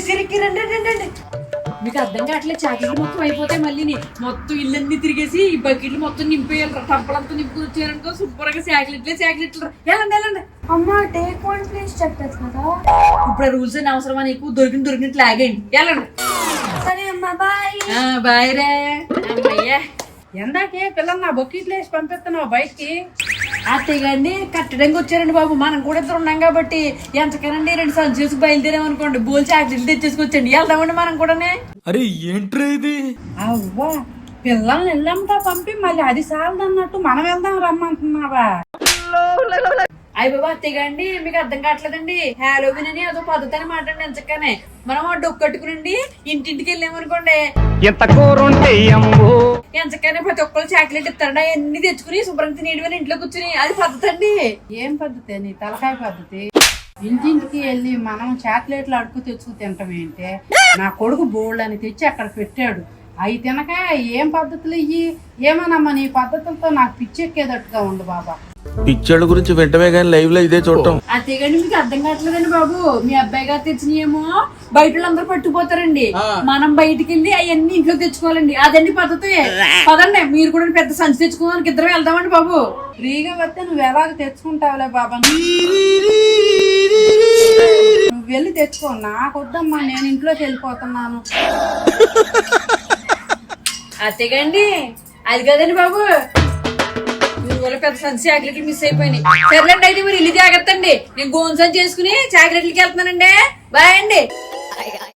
సిరికి రండి రండి. మీకు అర్థం కావట్లేదు, చాకలెట్లు మొత్తం అయిపోతాయి. మళ్ళీ మొత్తం ఇల్లన్నీ తిరిగేసి ఈ బకెట్లు మొత్తం నింపేయాలి. టంపలంతా నింపుకుని వచ్చారనుకో సూపర్ గా చాకలెట్లు. వెళ్ళండి. అమ్మా టేక్ వన్ ప్లీజ్ చెప్పచ్చు కదా. ఇప్పుడు రూల్స్ అని అవసరమా నీకు? దొరికినట్టు లాగేయండి. వెళ్ళండి. సరే అమ్మా బాయ్. బాయ్ రే. అమ్మయ్యా, ఎందాకే పిల్లలు నా బొక్కిట్లు వేసి పంపిస్తున్నావు బయటికి. అత్తయ్యండి కట్టడానికి వచ్చారండి బాబు. మనం కూడా ఇద్దరు ఉన్నాం కాబట్టి ఎంతకనండి 2 సార్లు చేసి బయలుదేరామనుకోండి, బోల్ చాకలెట్లు తెచ్చేసుకొచ్చండి. వెళ్దామండి మనం కూడానే. అరే ఏంట్రా ఇది? అవ్వా, పిల్లల్ని వెళ్ళంతా పంపి మళ్ళీ 10 సార్లు అన్నట్టు మనం వెళ్దాం రమ్మంటున్నావా? అయ్య బాబా అత్తయ్యండి మీకు అర్థం కావట్లేదండి. హ్యాలోవిన్ అని అదో పద్ధతి అని మాట్లాడి ఎంచక్కనే మనం ఆ డొక్కు కట్టుకునండి ఇంటింటికి వెళ్ళామనుకోండి, ఎంచక్కనే ప్రతి ఒక్కరు చాకలెట్ ఇస్తారండి. అవన్నీ తెచ్చుకుని శుభ్రంగా తినేయడం ఇంట్లో కూర్చుని, అది పద్ధతి అండి. ఏం పద్ధతి నీ తలకాయ పద్ధతి? ఇంటింటికి వెళ్ళి మనం చాక్లెట్లు అడుగు తెచ్చుకు తింటాం ఏంటే? నా కొడుకు బోల్డ్ అని తెచ్చి అక్కడ పెట్టాడు, అవి తినక ఏం పద్ధతులు ఇయ్యి? ఏమోనమ్మా నీ పద్ధతులతో నాకు పిచ్చెక్కేదట్టుగా ఉండు బాబా. పిక్చర్ల గురించి వెంటనే కానీ లైవ్ లో ఇదే చూడటం. అంతేగాని మీకు అర్థం కావట్లేదండి బాబు. మీ అబ్బాయి గారు తెచ్చినేమో బయట వాళ్ళందరూ పట్టుకుపోతారండి, మనం బయటికి వెళ్ళి అవన్నీ ఇంట్లో తెచ్చుకోవాలండి. అదండి పద్ధతి. పదండి మీరు కూడా పెద్ద సంచి తెచ్చుకోవడానికి ఇద్దరు వెళ్దామండి బాబు. ఫ్రీగా వస్తే నువ్వు ఎలాగ తెచ్చుకుంటావులే బాబా, నువ్వు వెళ్ళి తెచ్చుకో. నాకు వద్దమ్మా, నేను ఇంట్లోకి వెళ్ళిపోతున్నాను. అంతేగాండి అది కదండి బాబు, మీరు వల్ల పెద్ద సంచి చాకలెట్లు మిస్ అయిపోయినాయి. సర్లేండి అయితే మీరు ఇల్లు జాగ్రత్త అండి. నేను గోన్ సంచి చేసుకుని చాకలెట్లకి వెళ్తున్నానండి. బాయ్ అండి.